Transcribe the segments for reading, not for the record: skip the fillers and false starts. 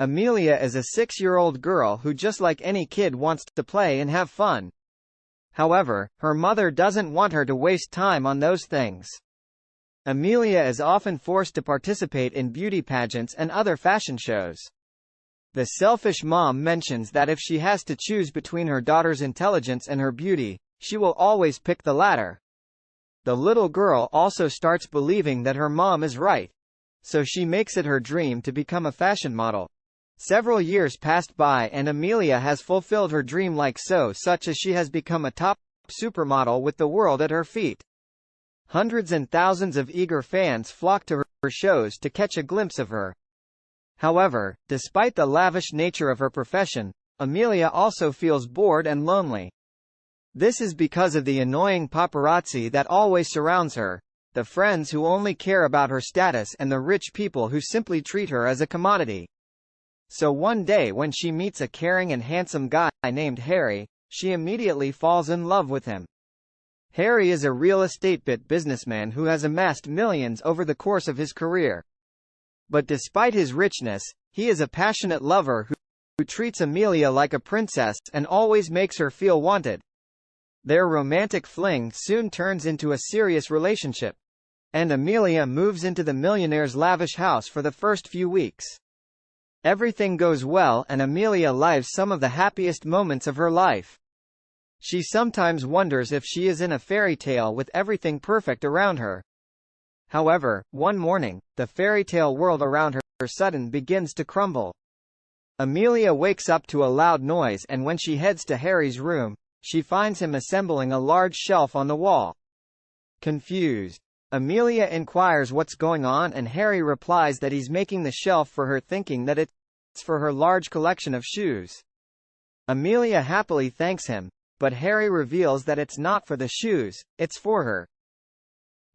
Amelia is a 6-year-old girl who, just like any kid, wants to play and have fun. However, her mother doesn't want her to waste time on those things. Amelia is often forced to participate in beauty pageants and other fashion shows. The selfish mom mentions that if she has to choose between her daughter's intelligence and her beauty, she will always pick the latter. The little girl also starts believing that her mom is right, so she makes it her dream to become a fashion model. Several years passed by and Amelia has fulfilled her dream such as she has become a top supermodel with the world at her feet. Hundreds and thousands of eager fans flock to her shows to catch a glimpse of her. However, despite the lavish nature of her profession, Amelia also feels bored and lonely. This is because of the annoying paparazzi that always surrounds her, the friends who only care about her status, and the rich people who simply treat her as a commodity. So one day when she meets a caring and handsome guy named Harry, she immediately falls in love with him. Harry is a real estate businessman who has amassed millions over the course of his career. But despite his richness, he is a passionate lover who treats Amelia like a princess and always makes her feel wanted. Their romantic fling soon turns into a serious relationship, and Amelia moves into the millionaire's lavish house for the first few weeks. Everything goes well and Amelia lives some of the happiest moments of her life. She sometimes wonders if she is in a fairy tale with everything perfect around her. However, one morning, the fairy tale world around her suddenly begins to crumble. Amelia wakes up to a loud noise, and when she heads to Harry's room, she finds him assembling a large shelf on the wall. Confused, Amelia inquires what's going on, and Harry replies that he's making the shelf for her, thinking that it's for her large collection of shoes. Amelia happily thanks him, but Harry reveals that it's not for the shoes, it's for her.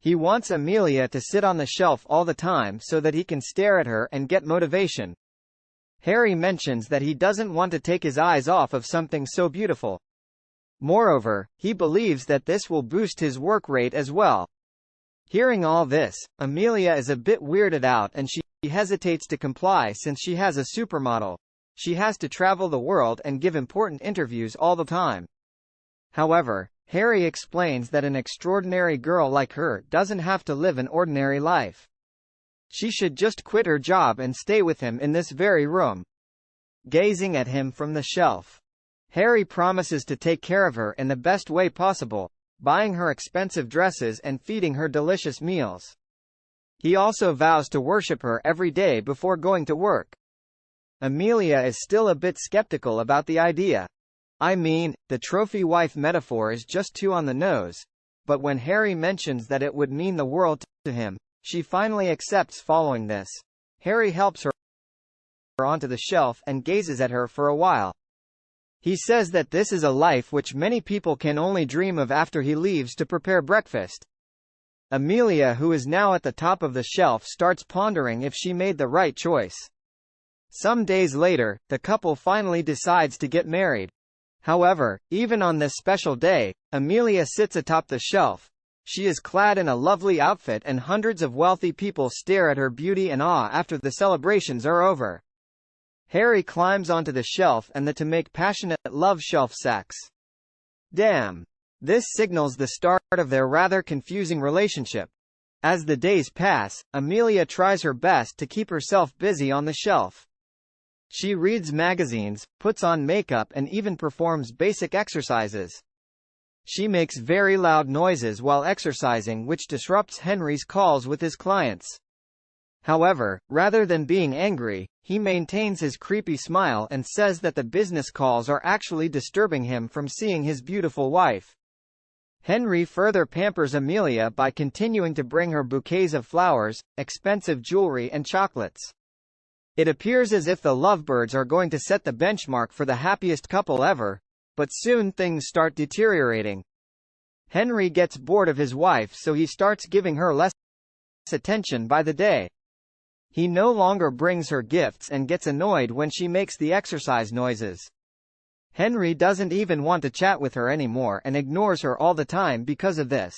He wants Amelia to sit on the shelf all the time so that he can stare at her and get motivation. Harry mentions that he doesn't want to take his eyes off of something so beautiful. Moreover, he believes that this will boost his work rate as well. Hearing all this, Amelia is a bit weirded out and she hesitates to comply since she has a supermodel. She has to travel the world and give important interviews all the time. However, Harry explains that an extraordinary girl like her doesn't have to live an ordinary life. She should just quit her job and stay with him in this very room. Gazing at him from the shelf, Harry promises to take care of her in the best way possible, buying her expensive dresses and feeding her delicious meals. He also vows to worship her every day before going to work. Amelia is still a bit skeptical about the idea. I mean, the trophy wife metaphor is just too on the nose. But when Harry mentions that it would mean the world to him, she finally accepts following this. Harry helps her onto the shelf and gazes at her for a while. He says that this is a life which many people can only dream of after he leaves to prepare breakfast. Amelia, who is now at the top of the shelf, starts pondering if she made the right choice. Some days later, the couple finally decides to get married. However, even on this special day, Amelia sits atop the shelf. She is clad in a lovely outfit and hundreds of wealthy people stare at her beauty and awe after the celebrations are over. Harry climbs onto the shelf and to make passionate love shelf sex. Damn. This signals the start of their rather confusing relationship. As the days pass, Amelia tries her best to keep herself busy on the shelf. She reads magazines, puts on makeup and even performs basic exercises. She makes very loud noises while exercising, which disrupts Henry's calls with his clients. However, rather than being angry, he maintains his creepy smile and says that the business calls are actually disturbing him from seeing his beautiful wife. Henry further pampers Amelia by continuing to bring her bouquets of flowers, expensive jewelry and chocolates. It appears as if the lovebirds are going to set the benchmark for the happiest couple ever, but soon things start deteriorating. Henry gets bored of his wife, so he starts giving her less attention by the day. He no longer brings her gifts and gets annoyed when she makes the exercise noises. Henry doesn't even want to chat with her anymore and ignores her all the time because of this.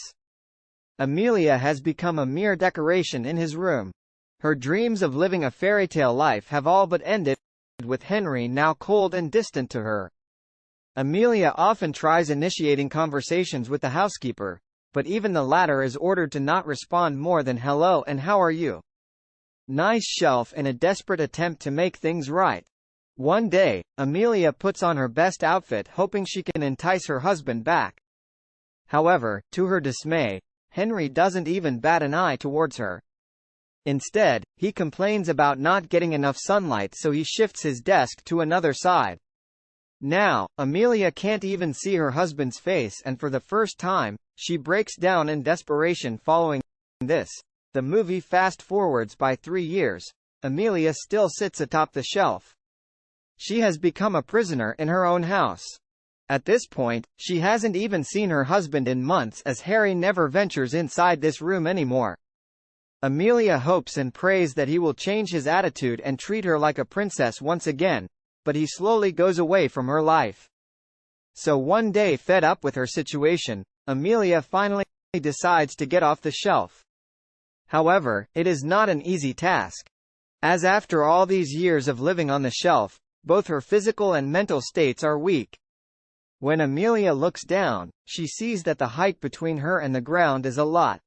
Amelia has become a mere decoration in his room. Her dreams of living a fairy tale life have all but ended with Henry now cold and distant to her. Amelia often tries initiating conversations with the housekeeper, but even the latter is ordered to not respond more than hello and how are you. Nice shelf in a desperate attempt to make things right. One day, Amelia puts on her best outfit hoping she can entice her husband back. However, to her dismay, Henry doesn't even bat an eye towards her. Instead, he complains about not getting enough sunlight, so he shifts his desk to another side. Now, Amelia can't even see her husband's face, and for the first time, she breaks down in desperation. Following this, the movie fast forwards by 3 years. Amelia still sits atop the shelf. She has become a prisoner in her own house. At this point, she hasn't even seen her husband in months, as Harry never ventures inside this room anymore. Amelia hopes and prays that he will change his attitude and treat her like a princess once again, but he slowly goes away from her life. So one day, fed up with her situation, Amelia finally decides to get off the shelf. However, it is not an easy task, as after all these years of living on the shelf, both her physical and mental states are weak. When Amelia looks down, she sees that the height between her and the ground is a lot.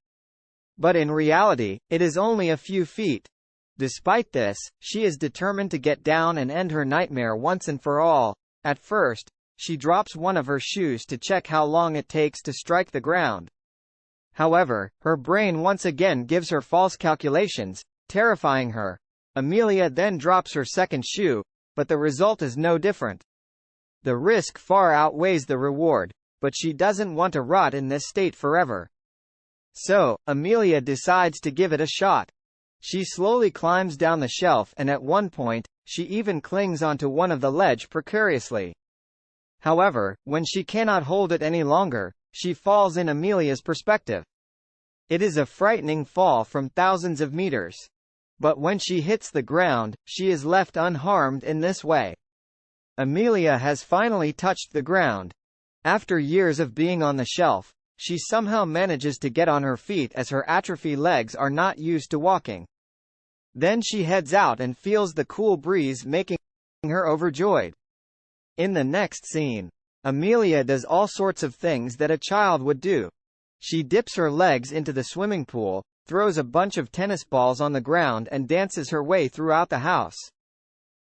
But in reality, it is only a few feet. Despite this, she is determined to get down and end her nightmare once and for all. At first, she drops one of her shoes to check how long it takes to strike the ground. However, her brain once again gives her false calculations, terrifying her. Amelia then drops her second shoe, but the result is no different. The risk far outweighs the reward, but she doesn't want to rot in this state forever. So, Amelia decides to give it a shot. She slowly climbs down the shelf, and at one point, she even clings onto one of the ledge precariously. However, when she cannot hold it any longer, she falls in Amelia's perspective. It is a frightening fall from thousands of meters. But when she hits the ground, she is left unharmed in this way. Amelia has finally touched the ground. After years of being on the shelf, she somehow manages to get on her feet, as her atrophied legs are not used to walking. Then she heads out and feels the cool breeze, making her overjoyed. In the next scene, Amelia does all sorts of things that a child would do. She dips her legs into the swimming pool, throws a bunch of tennis balls on the ground, and dances her way throughout the house.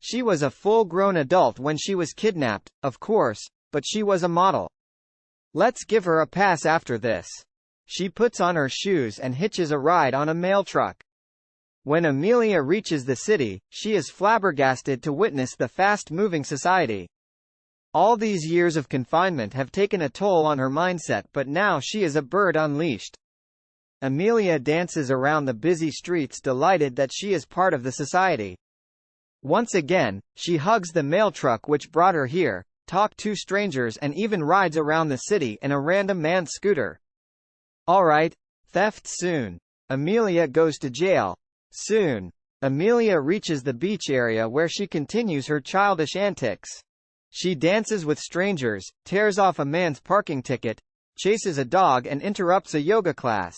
She was a full-grown adult when she was kidnapped, of course, but she was a model. Let's give her a pass after this. She puts on her shoes and hitches a ride on a mail truck. When Amelia reaches the city, she is flabbergasted to witness the fast-moving society. All these years of confinement have taken a toll on her mindset, but now she is a bird unleashed. Amelia dances around the busy streets, delighted that she is part of the society. Once again, she hugs the mail truck which brought her here, talks to strangers, and even rides around the city in a random man's scooter. Alright, theft soon. Amelia goes to jail. Soon. Amelia reaches the beach area where she continues her childish antics. She dances with strangers, tears off a man's parking ticket, chases a dog, and interrupts a yoga class.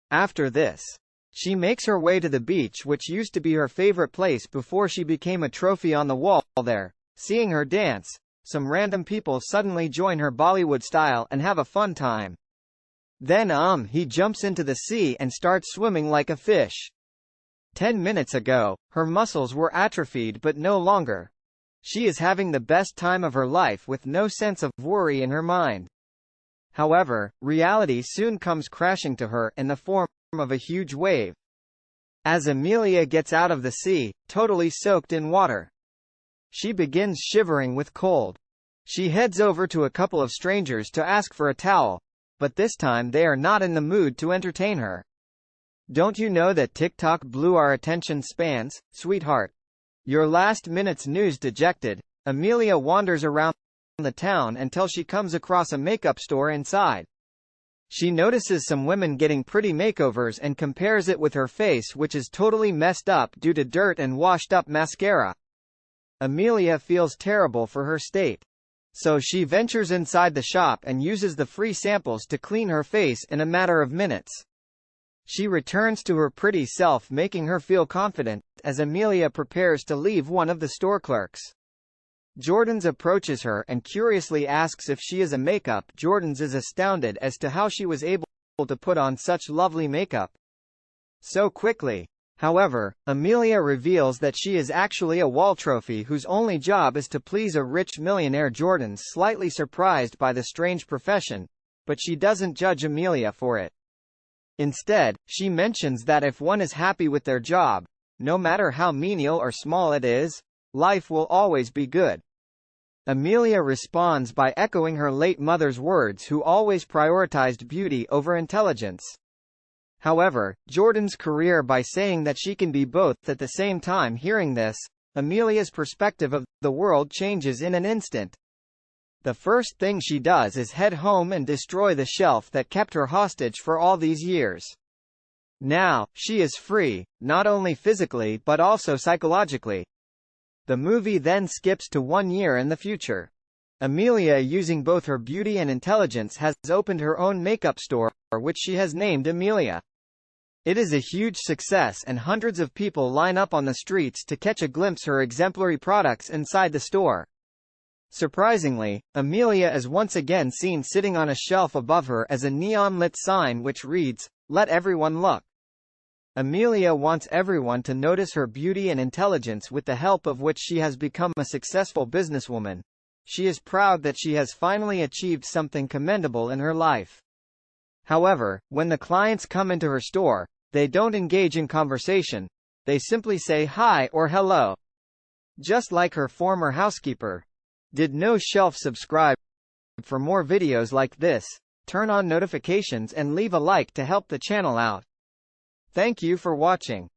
After this, she makes her way to the beach, which used to be her favorite place before she became a trophy on the wall there. Seeing her dance, some random people suddenly join her Bollywood style and have a fun time. Then he jumps into the sea and starts swimming like a fish. 10 minutes ago, her muscles were atrophied, but no longer. She is having the best time of her life with no sense of worry in her mind. However, reality soon comes crashing to her in the form of a huge wave. As Amelia gets out of the sea, totally soaked in water, she begins shivering with cold. She heads over to a couple of strangers to ask for a towel, but this time they are not in the mood to entertain her. Don't you know that TikTok blew our attention spans, sweetheart? Your last minute's news dejected, Amelia wanders around the town until she comes across a makeup store inside. She notices some women getting pretty makeovers and compares it with her face, which is totally messed up due to dirt and washed up mascara. Amelia feels terrible for her state. So she ventures inside the shop and uses the free samples to clean her face in a matter of minutes. She returns to her pretty self, making her feel confident, as Amelia prepares to leave one of the store clerks. Jordans approaches her and curiously asks if she is a makeup. Jordans is astounded as to how she was able to put on such lovely makeup so quickly. However, Amelia reveals that she is actually a wall trophy whose only job is to please a rich millionaire. Jordans slightly surprised by the strange profession, but she doesn't judge Amelia for it. Instead, she mentions that if one is happy with their job, no matter how menial or small it is, life will always be good. Amelia responds by echoing her late mother's words, who always prioritized beauty over intelligence. However, Jordan's career by saying that she can be both at the same time. Hearing this, Amelia's perspective of the world changes in an instant. The first thing she does is head home and destroy the shelf that kept her hostage for all these years. Now, she is free, not only physically but also psychologically. The movie then skips to 1 year in the future. Amelia, using both her beauty and intelligence, has opened her own makeup store, which she has named Amelia. It is a huge success and hundreds of people line up on the streets to catch a glimpse of her exemplary products inside the store. Surprisingly, Amelia is once again seen sitting on a shelf above her as a neon-lit sign which reads, "Let everyone look." Amelia wants everyone to notice her beauty and intelligence, with the help of which she has become a successful businesswoman. She is proud that she has finally achieved something commendable in her life. However, when the clients come into her store, they don't engage in conversation. They simply say hi or hello. Just like her former housekeeper. Did no shelf. Subscribe for more videos like this, turn on notifications and leave a like to help the channel out. Thank you for watching.